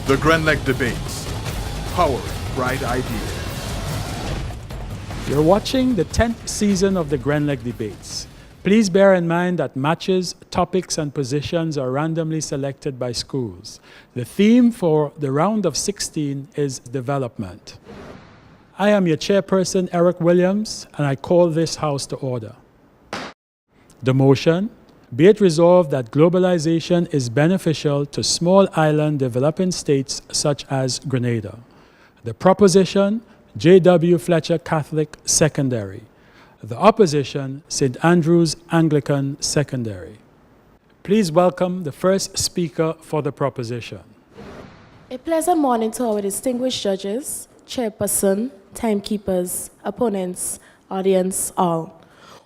The Grenlec Debates, powering bright ideas. You're watching the 10th season of the Grenlec Debates. Please bear in mind that matches, topics, and positions are randomly selected by schools. The theme for the round of 16 is development. I am your chairperson, Eric Williams, and I call this House to order. The motion: be it resolved that globalization is beneficial to small island developing states such as Grenada. The proposition: J.W. Fletcher Catholic Secondary. The opposition: St. Andrew's Anglican Secondary. Please welcome the first speaker for the proposition. A pleasant morning to our distinguished judges, chairperson, timekeepers, opponents, audience, all.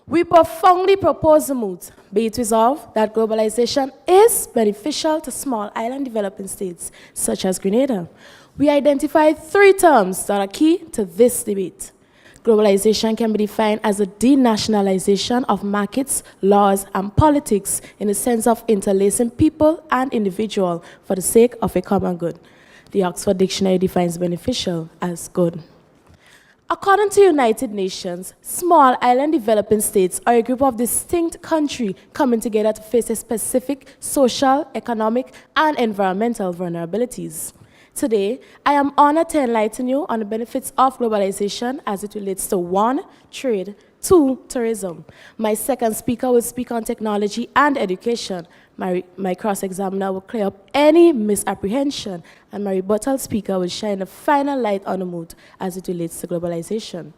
We profoundly propose the moot, be it resolved that globalization is beneficial to small island developing states, such as Grenada. We identify three terms that are key to this debate. Globalization can be defined as a denationalization of markets, laws, and politics in the sense of interlacing people and individuals for the sake of a common good. The Oxford Dictionary defines beneficial as good. According to United Nations, small island developing states are a group of distinct countries coming together to face a specific social, economic, and environmental vulnerabilities. Today, I am honored to enlighten you on the benefits of globalization as it relates to 1, trade, 2, tourism. My second speaker will speak on technology and education. My cross-examiner will clear up any misapprehension, and my rebuttal speaker will shine a final light on the mood as it relates to globalization.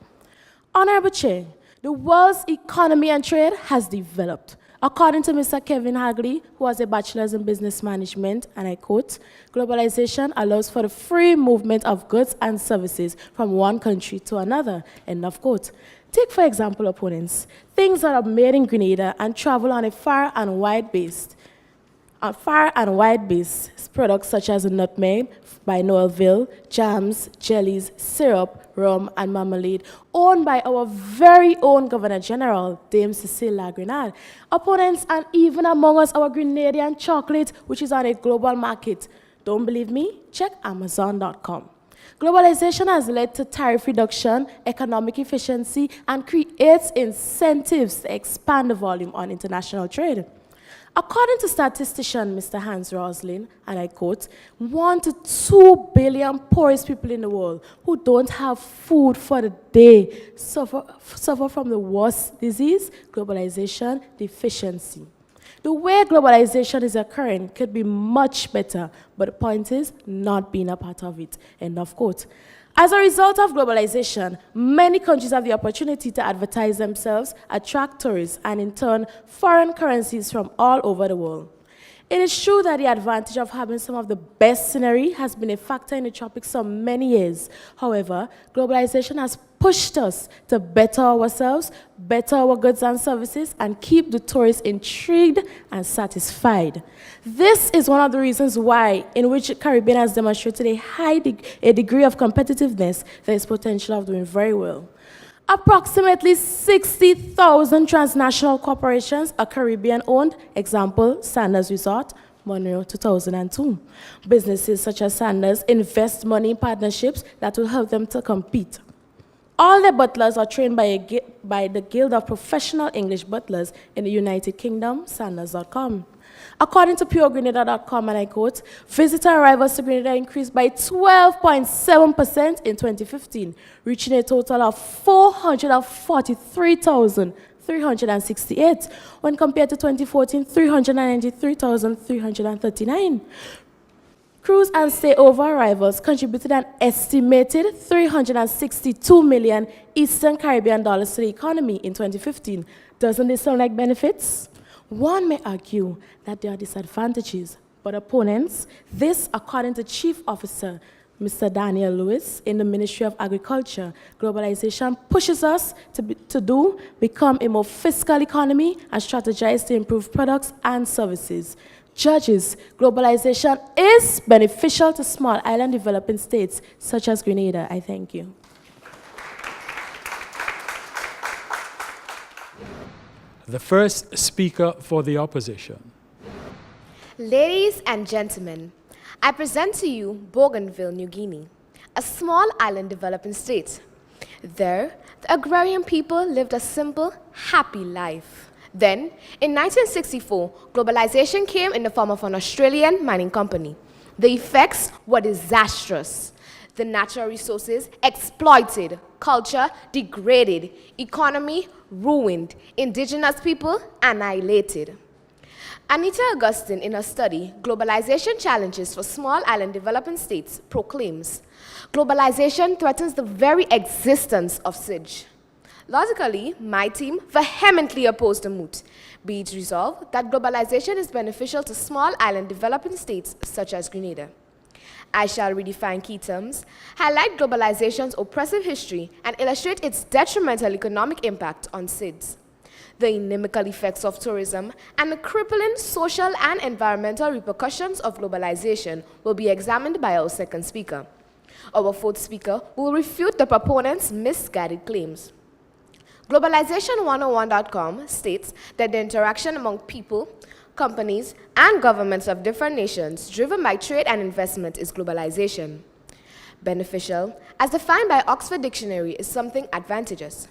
Honorable Chair, the world's economy and trade has developed. According to Mr. Kevin Hagley, who has a bachelor's in business management, and I quote, globalization allows for the free movement of goods and services from one country to another, end of quote. Take, for example, opponents, things that are made in Grenada and travel on a far and wide base, products such as nutmeg by Noelville, jams, jellies, syrup, rum, and marmalade, owned by our very own Governor General, Dame Cecile La Grenade. Opponents, and even among us, our Grenadian chocolate, which is on a global market. Don't believe me? Check Amazon.com. Globalization has led to tariff reduction, economic efficiency, and creates incentives to expand the volume on international trade. According to statistician Mr. Hans Roslin, and I quote, 1 to 2 billion poorest people in the world who don't have food for the day suffer from the worst disease, globalization deficiency. The way globalization is occurring could be much better, but the point is not being a part of it, end of quote. As a result of globalization, many countries have the opportunity to advertise themselves, attract tourists, and in turn, foreign currencies from all over the world. It is true that the advantage of having some of the best scenery has been a factor in the tropics for many years. However, globalization has pushed us to better ourselves, better our goods and services, and keep the tourists intrigued and satisfied. This is one of the reasons why, in which the Caribbean has demonstrated a degree of competitiveness, there is potential of doing very well. Approximately 60,000 transnational corporations are Caribbean-owned, example, Sanders Resort, Monroe 2002. Businesses such as Sanders invest money in partnerships that will help them to compete. All their butlers are trained by the Guild of Professional English Butlers in the United Kingdom, Sanders.com. According to puregrenada.com, and I quote, visitor arrivals to Grenada increased by 12.7% in 2015, reaching a total of 443,368, when compared to 2014, 393,339. Cruise and stayover arrivals contributed an estimated $362 million Eastern Caribbean dollars to the economy in 2015. Doesn't this sound like benefits? One may argue that there are disadvantages, but opponents, this according to Chief Officer Mr. Daniel Lewis in the Ministry of Agriculture, globalization pushes us to become a more fiscal economy and strategize to improve products and services. Judges, globalization is beneficial to small island developing states such as Grenada. I thank you. The first speaker for the opposition. Ladies and gentlemen, I present to you Bougainville, New Guinea, a small island developing state. There, the agrarian people lived a simple, happy life. Then, in 1964, globalization came in the form of an Australian mining company. The effects were disastrous. The natural resources exploited, culture degraded, economy ruined, indigenous people annihilated. Anita Augustine, in her study, Globalization Challenges for Small Island Developing States, proclaims, globalization threatens the very existence of SIDG. Logically, my team vehemently opposed the moot. Be it resolved that globalization is beneficial to small island developing states such as Grenada. I shall redefine key terms, highlight globalization's oppressive history, and illustrate its detrimental economic impact on SIDS. The inimical effects of tourism and the crippling social and environmental repercussions of globalization will be examined by our second speaker. Our fourth speaker will refute the proponents' misguided claims. Globalization101.com states that the interaction among people, companies, and governments of different nations driven by trade and investment is globalization. Beneficial, as defined by Oxford Dictionary, is something advantageous.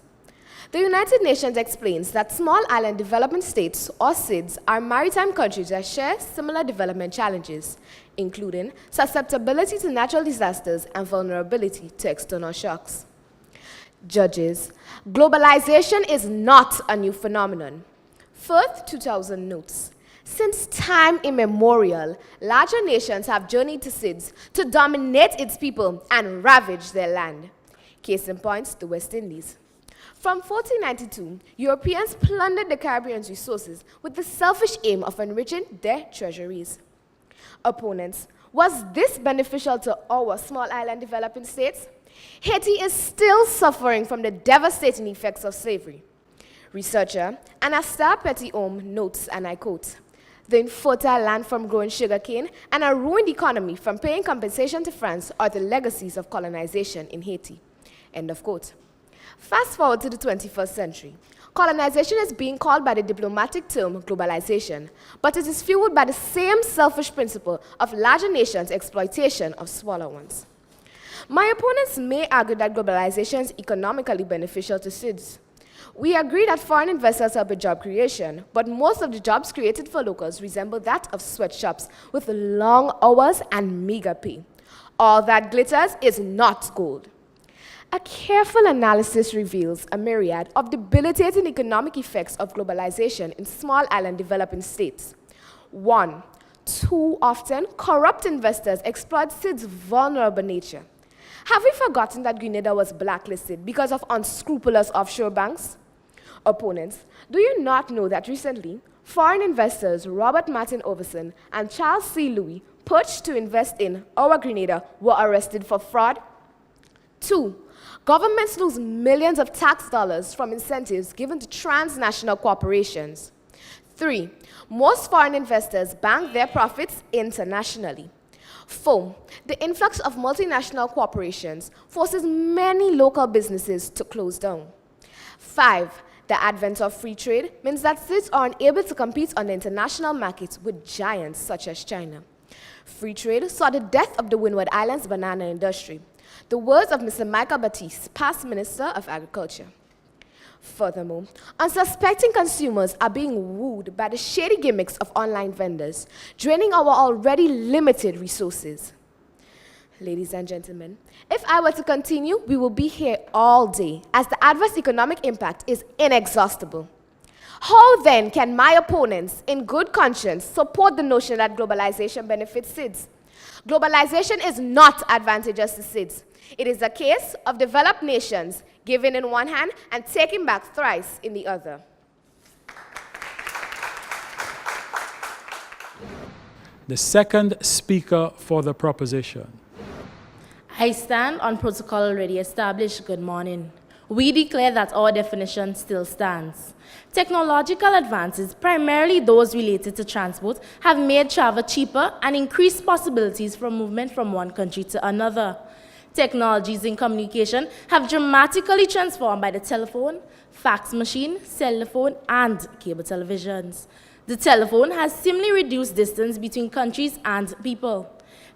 The United Nations explains that small island development states, or SIDS, are maritime countries that share similar development challenges, including susceptibility to natural disasters and vulnerability to external shocks. Judges, globalization is not a new phenomenon. Firth 2000 notes, since time immemorial, larger nations have journeyed to SIDS to dominate its people and ravage their land. Case in point, the West Indies. From 1492, Europeans plundered the Caribbean's resources with the selfish aim of enriching their treasuries. Opponents, was this beneficial to our small island developing states? Haiti is still suffering from the devastating effects of slavery. Researcher Anastasia Petithomme notes, and I quote, the infertile land from growing sugarcane and a ruined economy from paying compensation to France are the legacies of colonization in Haiti. End of quote. Fast forward to the 21st century. Colonization is being called by the diplomatic term globalization, but it is fueled by the same selfish principle of larger nations' exploitation of smaller ones. My opponents may argue that globalization is economically beneficial to SIDS. We agree that foreign investors help with job creation, but most of the jobs created for locals resemble that of sweatshops with long hours and meager pay. All that glitters is not gold. A careful analysis reveals a myriad of debilitating economic effects of globalization in small island developing states. 1. Too often, corrupt investors exploit SIDS' vulnerable nature. Have we forgotten that Grenada was blacklisted because of unscrupulous offshore banks? Opponents, do you not know that recently, foreign investors Robert Martin Overson and Charles C. Louis, purged to invest in our Grenada, were arrested for fraud? 2. Governments lose millions of tax dollars from incentives given to transnational corporations. 3. Most foreign investors bank their profits internationally. 4. The influx of multinational corporations forces many local businesses to close down. 5. The advent of free trade means that states are unable to compete on the international market with giants such as China. Free trade saw the death of the Windward Islands banana industry. The words of Mr. Michael Batiste, past Minister of Agriculture. Furthermore, unsuspecting consumers are being wooed by the shady gimmicks of online vendors, draining our already limited resources. Ladies and gentlemen, if I were to continue, we will be here all day, as the adverse economic impact is inexhaustible. How then can my opponents, in good conscience, support the notion that globalization benefits SIDS? Globalization is not advantageous to SIDS. It is a case of developed nations giving in one hand and taking back thrice in the other. The second speaker for the proposition. I stand on protocol already established. Good morning. We declare that our definition still stands. Technological advances, primarily those related to transport, have made travel cheaper and increased possibilities for movement from one country to another. Technologies in communication have dramatically transformed by the telephone, fax machine, cell phone, and cable televisions. The telephone has seemingly reduced distance between countries and people.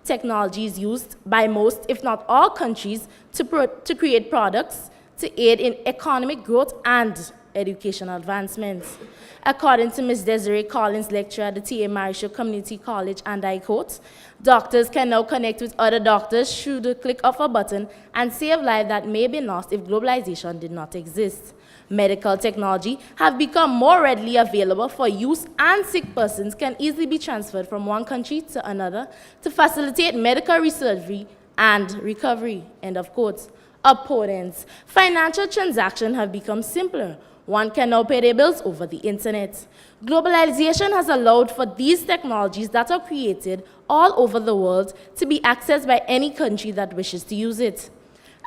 Technology is used by most, if not all, countries to create products to aid in economic growth and educational advancements. According to Ms. Desiree Collins, lecturer at the T.A. Marisho Community College, and I quote, doctors can now connect with other doctors through the click of a button and save lives that may be lost if globalization did not exist. Medical technology have become more readily available for use, and sick persons can easily be transferred from one country to another to facilitate medical research and recovery, end of quote. Opponents, financial transactions have become simpler. One can now pay their bills over the internet. Globalization has allowed for these technologies that are created all over the world to be accessed by any country that wishes to use it.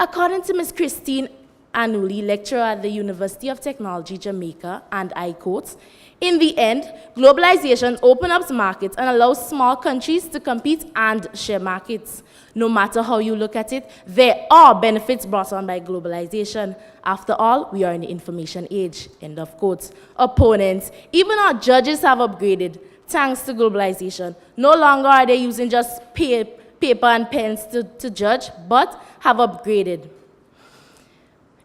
According to Ms. Christine Anuli, lecturer at the University of Technology, Jamaica, and I quote, in the end, globalization opens up markets and allows small countries to compete and share markets. No matter how you look at it, there are benefits brought on by globalization. After all, we are in the information age, end of quote. Opponents, even our judges have upgraded thanks to globalization. No longer are they using just paper and pens to judge, but have upgraded.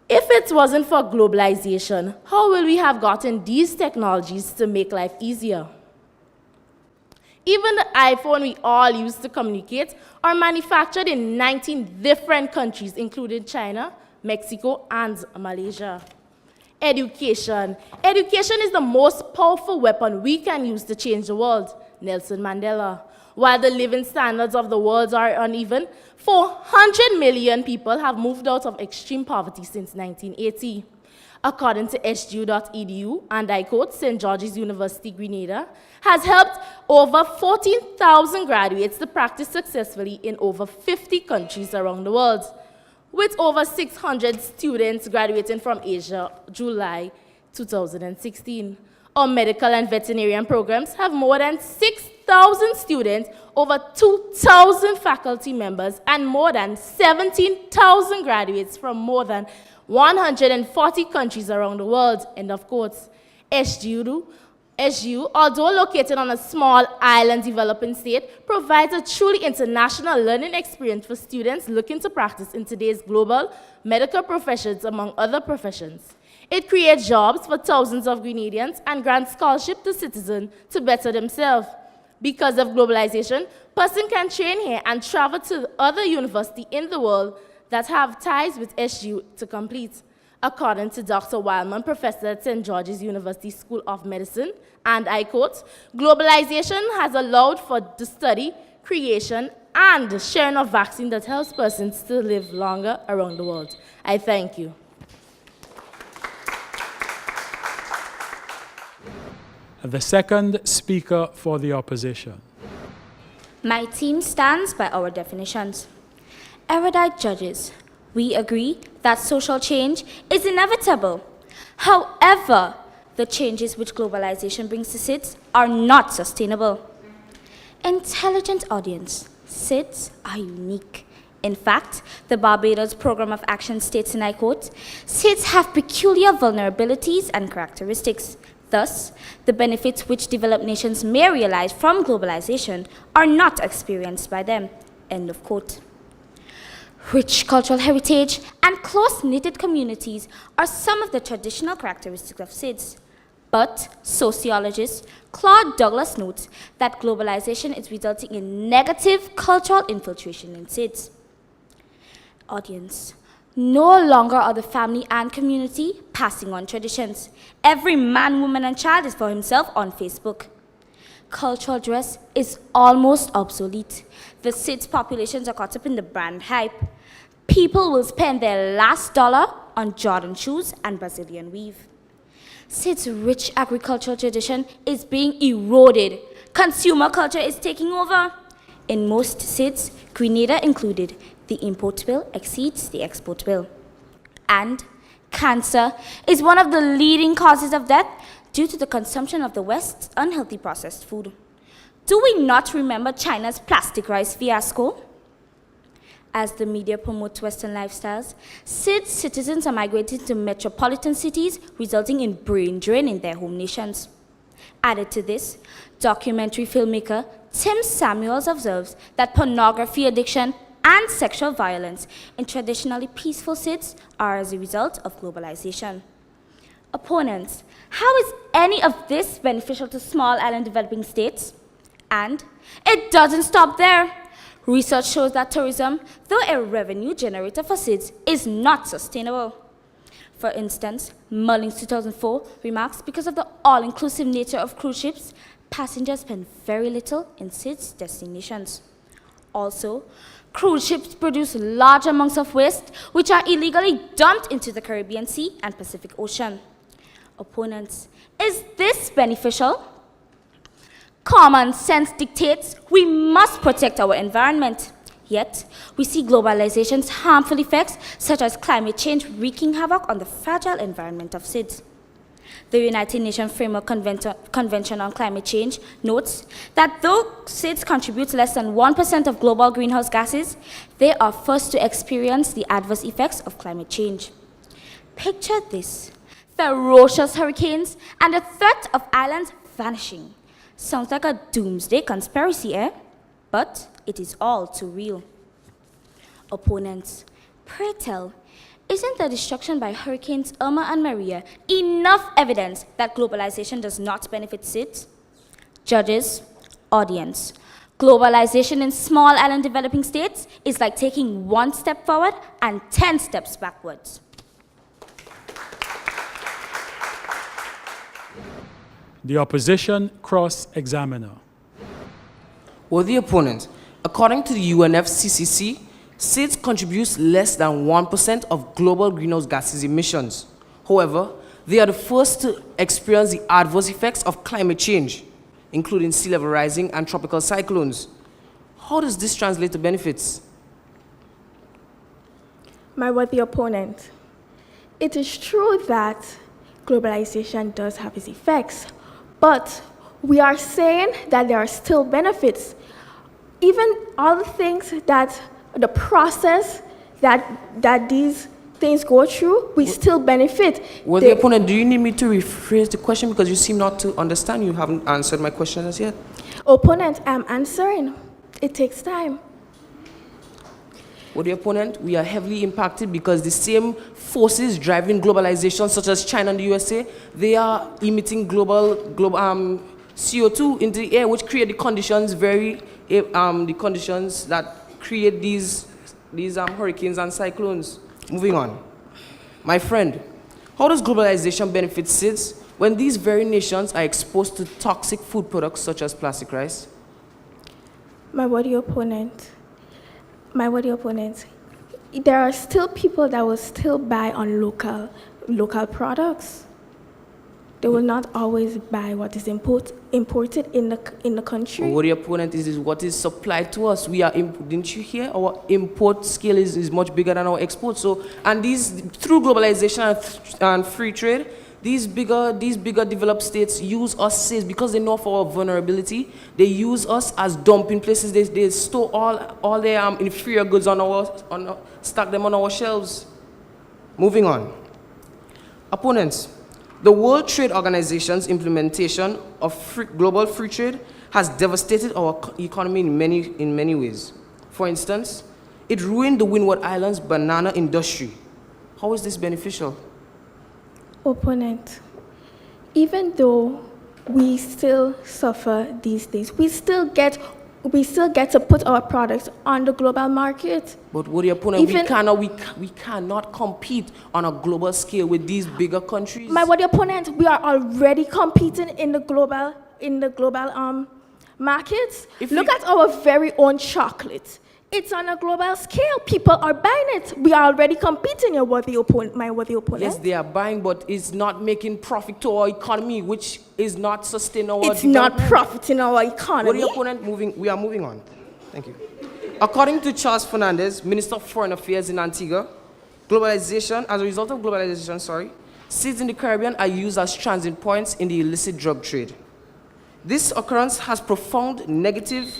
If it wasn't for globalization, how will we have gotten these technologies to make life easier? Even the iPhone we all use to communicate are manufactured in 19 different countries, including China, Mexico, and Malaysia. Education. Education is the most powerful weapon we can use to change the world. Nelson Mandela. While the living standards of the world are uneven, 400 million people have moved out of extreme poverty since 1980. According to sgu.edu, and I quote, St. George's University, Grenada, has helped over 14,000 graduates to practice successfully in over 50 countries around the world, with over 600 students graduating from Asia, July 2016. Our medical and veterinarian programs have more than 6,000 students, over 2,000 faculty members, and more than 17,000 graduates from more than 140 countries around the world, end of quotes. SGU, although located on a small island developing state, provides a truly international learning experience for students looking to practice in today's global medical professions, among other professions. It creates jobs for thousands of Grenadians and grants scholarship to citizens to better themselves. Because of globalization, persons can train here and travel to other universities in the world that have ties with SU to complete. According to Dr. Wildman, professor at St. George's University School of Medicine, and I quote, globalization has allowed for the study, creation, and sharing of vaccine that helps persons to live longer around the world. I thank you. The second speaker for the opposition. My team stands by our definitions. Erudite judges, we agree that social change is inevitable. However, the changes which globalization brings to SIDS are not sustainable. Intelligent audience, SIDS are unique. In fact, the Barbados Program of Action states, and I quote, SIDS have peculiar vulnerabilities and characteristics. Thus, the benefits which developed nations may realize from globalization are not experienced by them, end of quote. Rich cultural heritage and close-knitted communities are some of the traditional characteristics of SIDS. But sociologist Claude Douglas notes that globalization is resulting in negative cultural infiltration in SIDS. Audience, no longer are the family and community passing on traditions. Every man, woman, and child is for himself on Facebook. Cultural dress is almost obsolete. The SIDS populations are caught up in the brand hype. People will spend their last dollar on Jordan shoes and Brazilian weave. SIDS' rich agricultural tradition is being eroded. Consumer culture is taking over. In most SIDS, Grenada included, the import bill exceeds the export bill. And cancer is one of the leading causes of death due to the consumption of the West's unhealthy processed food. Do we not remember China's plastic rice fiasco? As the media promotes Western lifestyles, SIDS citizens are migrating to metropolitan cities, resulting in brain drain in their home nations. Added to this, documentary filmmaker Tim Samuels observes that pornography addiction and sexual violence in traditionally peaceful states are as a result of globalization. Opponents, how is any of this beneficial to small island developing states? And it doesn't stop there. Research shows that tourism, though a revenue generator for cities, is not sustainable. For instance, Mullins 2004 remarks, because of the all-inclusive nature of cruise ships, passengers spend very little in cities' destinations. Also, cruise ships produce large amounts of waste, which are illegally dumped into the Caribbean Sea and Pacific Ocean. Opponents, is this beneficial? Common sense dictates we must protect our environment. Yet, we see globalization's harmful effects, such as climate change, wreaking havoc on the fragile environment of cities. The United Nations Framework Convention on Climate Change notes that though cities contribute less than 1% of global greenhouse gases, they are first to experience the adverse effects of climate change. Picture this: ferocious hurricanes and the threat of islands vanishing. Sounds like a doomsday conspiracy, eh? But it is all too real. Opponents, pray tell, isn't the destruction by hurricanes Irma and Maria enough evidence that globalization does not benefit cities? Judges, audience, globalization in small island developing states is like taking 1 step forward and 10 steps backwards. The opposition cross-examiner. Worthy opponent, according to the UNFCCC, cities contribute less than 1% of global greenhouse gases emissions. However, they are the first to experience the adverse effects of climate change, including sea level rising and tropical cyclones. How does this translate to benefits? My worthy opponent, it is true that globalization does have its effects, but we are saying that there are still benefits. Even all the things that the process that these things go through, we still benefit. Well, the opponent, do you need me to rephrase the question because you seem not to understand? You haven't answered my question as yet. Opponent, I'm answering. It takes time. Well, the opponent, we are heavily impacted because the same forces driving globalization, such as China and the USA, they are emitting global CO2 into the air, which create the conditions that create these hurricanes and cyclones. Moving on. My friend, how does globalization benefit cities when these very nations are exposed to toxic food products such as plastic rice? My worthy opponent, there are still people that will still buy on local products. They will not always buy what is imported in the country. What the opponent is what is supplied to us. Didn't you hear? Our import scale is much bigger than our export. So, and through globalization and free trade, these bigger developed states use us cities because they know of our vulnerability. They use us as dumping places. They store all their inferior goods stack them on our shelves. Moving on. Opponents. The World Trade Organization's implementation of global free trade has devastated our economy in many ways. For instance, it ruined the Windward Islands banana industry. How is this beneficial? Opponent, even though we still suffer these things, we still get to put our products on the global market. But with the opponent, we cannot compete on a global scale with these bigger countries. My worthy opponent, we are already competing in the global markets. Look at our very own chocolate. It's on a global scale. People are buying it. We are already competing, my worthy opponent. Yes, they are buying, but it's not making profit to our economy, which is not sustainable. It's not profiting our economy. Worthy opponent, we are moving on. Thank you. According to Charles Fernandez, Minister of Foreign Affairs in Antigua, as a result of globalization, cities in the Caribbean are used as transit points in the illicit drug trade. This occurrence has profound negative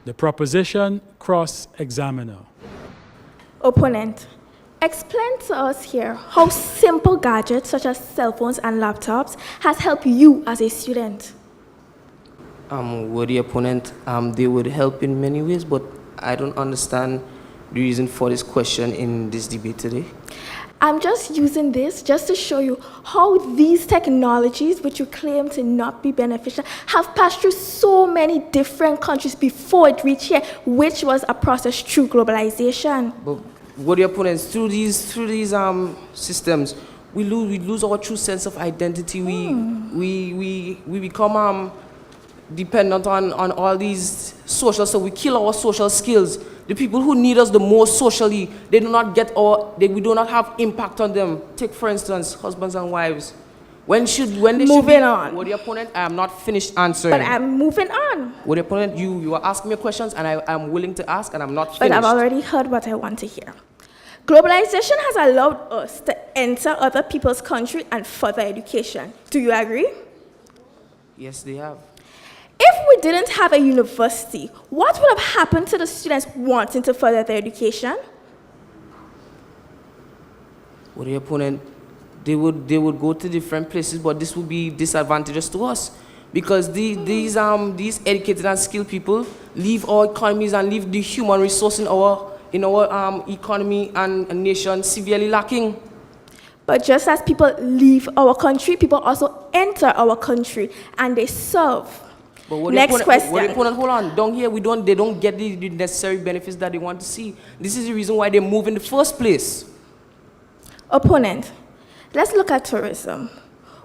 The proposition cross-examiner. Opponent, Explain to us here how simple gadgets such as cell phones and laptops has helped you as a student. With the opponent, they would help in many ways, but I don't understand the reason for this question in this debate today. I'm just using this just to show you how these technologies, which you claim to not be beneficial, have passed through so many different countries before it reached here, which was a process through globalization. But with the opponents, through these systems, we lose our true sense of identity. We become dependent on all these social, so we kill our social skills. The people who need us the most socially, we do not have impact on them. Take, for instance, husbands and wives. When they should be, on. With the opponent, I am not finished answering. But I'm moving on. With the opponent, you are asking me questions, and I'm willing to ask, and I'm not finished. But I've already heard what I want to hear. Globalization has allowed us to enter other people's country and further education. Do you agree? Yes, they have. If we didn't have a university, what would have happened to the students wanting to further their education? With the opponent, they would go to different places, but this would be disadvantageous to us because these educated and skilled people leave our economies and leave the human resource in our economy and nation severely lacking. But just as people leave our country, people also enter our country and they serve. But Next question. Hold on. Down here, they don't get the necessary benefits that they want to see. This is the reason why they move in the first place. Opponent, let's look at tourism,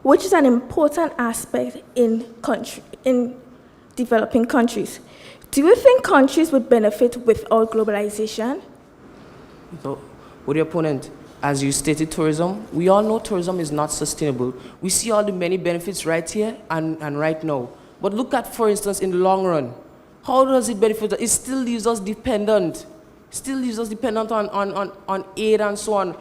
which is an important aspect in developing countries. Do you think countries would benefit without globalization? So, with the opponent, as you stated, tourism, we all know tourism is not sustainable. We see all the many benefits right here and right now. But look at, for instance, in the long run, how does it benefit us? It still leaves us dependent. On aid and so on.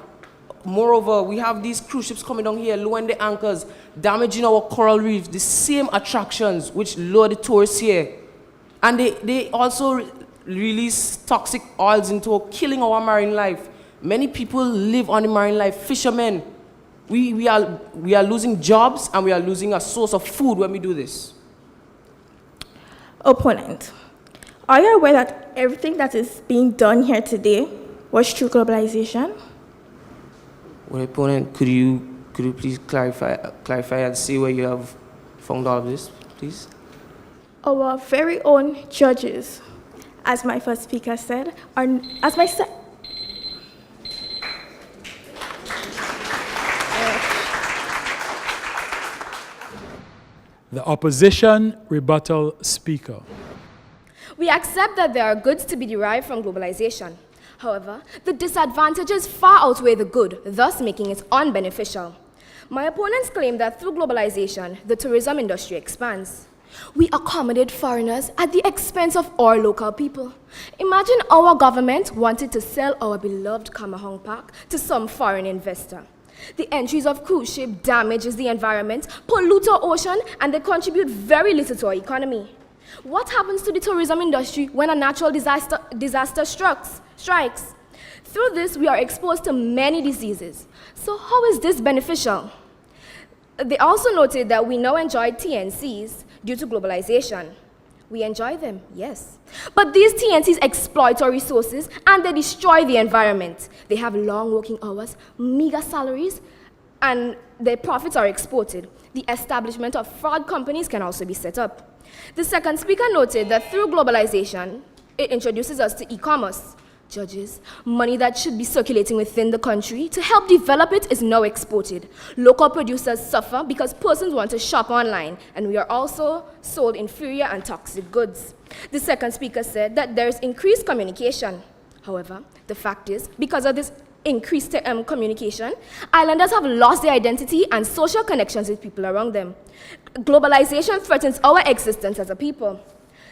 Moreover, we have these cruise ships coming down here, lowering the anchors, damaging our coral reefs, the same attractions which lure the tourists here. And they also release toxic oils into killing our marine life. Many people live on the marine life, fishermen. We are losing jobs and we are losing a source of food when we do this. Opponent, are you aware that everything that is being done here today was through globalization? Well, opponent, could you please clarify and say where you have found all of this, please? Our very own judges, as my first speaker said, The opposition rebuttal speaker. We accept that there are goods to be derived from globalization. However, the disadvantages far outweigh the good, thus making it unbeneficial. My opponents claim that through globalization, the tourism industry expands. We accommodate foreigners at the expense of our local people. Imagine our government wanted to sell our beloved Kamahong Park to some foreign investor. The entries of cruise ship damages the environment, pollute our ocean, and they contribute very little to our economy. What happens to the tourism industry when a natural disaster strikes? Through this, we are exposed to many diseases. So how is this beneficial? They also noted that we now enjoy TNCs due to globalization. We enjoy them, yes. But these TNCs exploit our resources and they destroy the environment. They have long working hours, meager salaries, and their profits are exported. The establishment of fraud companies can also be set up. The second speaker noted that through globalization, it introduces us to e-commerce. Judges, money that should be circulating within the country to help develop it is now exported. Local producers suffer because persons want to shop online, and we are also sold inferior and toxic goods. The second speaker said that there is increased communication. However, the fact is, because of this increased communication, islanders have lost their identity and social connections with people around them. Globalization threatens our existence as a people.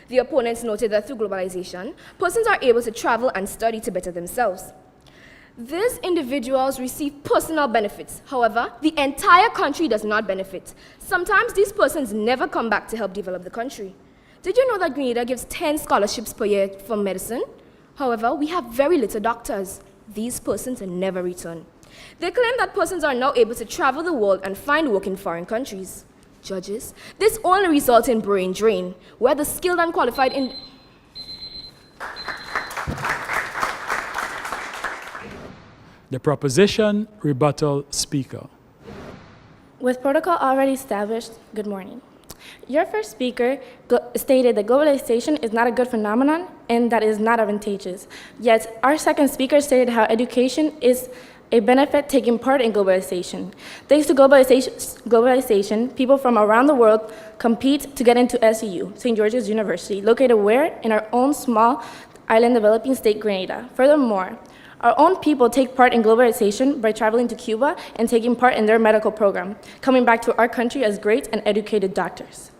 The opponents noted that through globalization, persons are able to travel and study to better themselves. These individuals receive personal benefits. However, the entire country does not benefit. Sometimes these persons never come back to help develop the country. Did you know that Grenada gives 10 scholarships per year for medicine? However, we have very little doctors. These persons never return. They claim that persons are now able to travel the world and find work in foreign countries. Judges, this only results in brain drain, where the skilled and qualified The proposition rebuttal speaker. With protocol already established, good morning. Your first speaker stated that globalization is not a good phenomenon and that it is not advantageous. Yet, our second speaker stated how education is a benefit taking part in globalization. Thanks to globalization, people from around the world compete to get into SEU, St. George's University, located where? In our own small island developing state, Grenada. Furthermore, our own people take part in globalization by traveling to Cuba and taking part in their medical program, coming back to our country as great and educated doctors.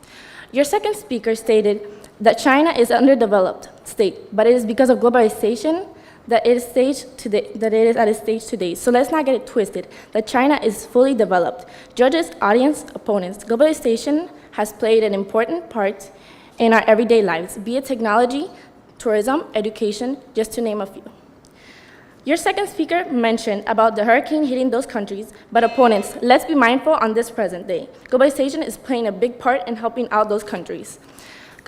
Your second speaker stated that China is an underdeveloped state, but it is because of globalization that it is at its stage today. So let's not get it twisted, that China is fully developed. Judges, audience, opponents, globalization has played an important part in our everyday lives, be it technology, tourism, education, just to name a few. Your second speaker mentioned about the hurricane hitting those countries, but opponents, let's be mindful on this present day. Globalization is playing a big part in helping out those countries.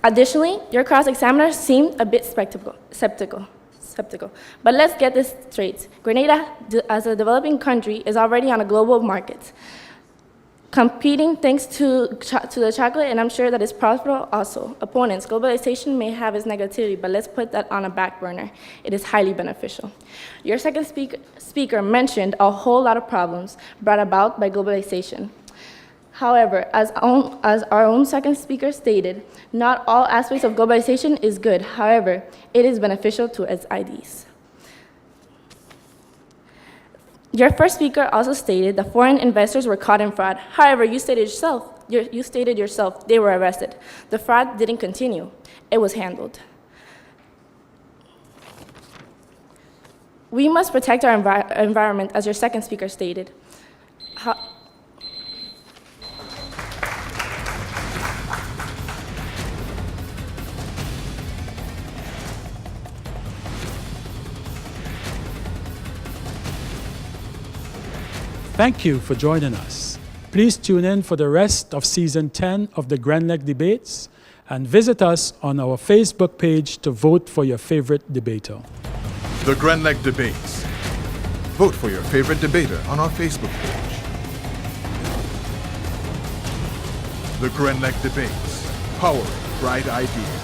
Additionally, your cross-examiners seemed a bit skeptical. But let's get this straight. Grenada, as a developing country, is already on a global market, competing thanks to the chocolate, and I'm sure that it's profitable also. Opponents, globalization may have its negativity, but let's put that on a back burner. It is highly beneficial. Your second speaker mentioned a whole lot of problems brought about by globalization. However, as our own second speaker stated, not all aspects of globalization is good. However, it is beneficial to its IDs. Your first speaker also stated that foreign investors were caught in fraud. However, you stated yourself they were arrested. The fraud didn't continue. It was handled. We must protect our environment, as your second speaker stated. Thank you for joining us. Please tune in for the rest of Season 10 of the Grenlec Debates and visit us on our Facebook page to vote for your favorite debater. The Grenlec Debates. Vote for your favorite debater on our Facebook page. The Grenlec Debates. Powering bright ideas.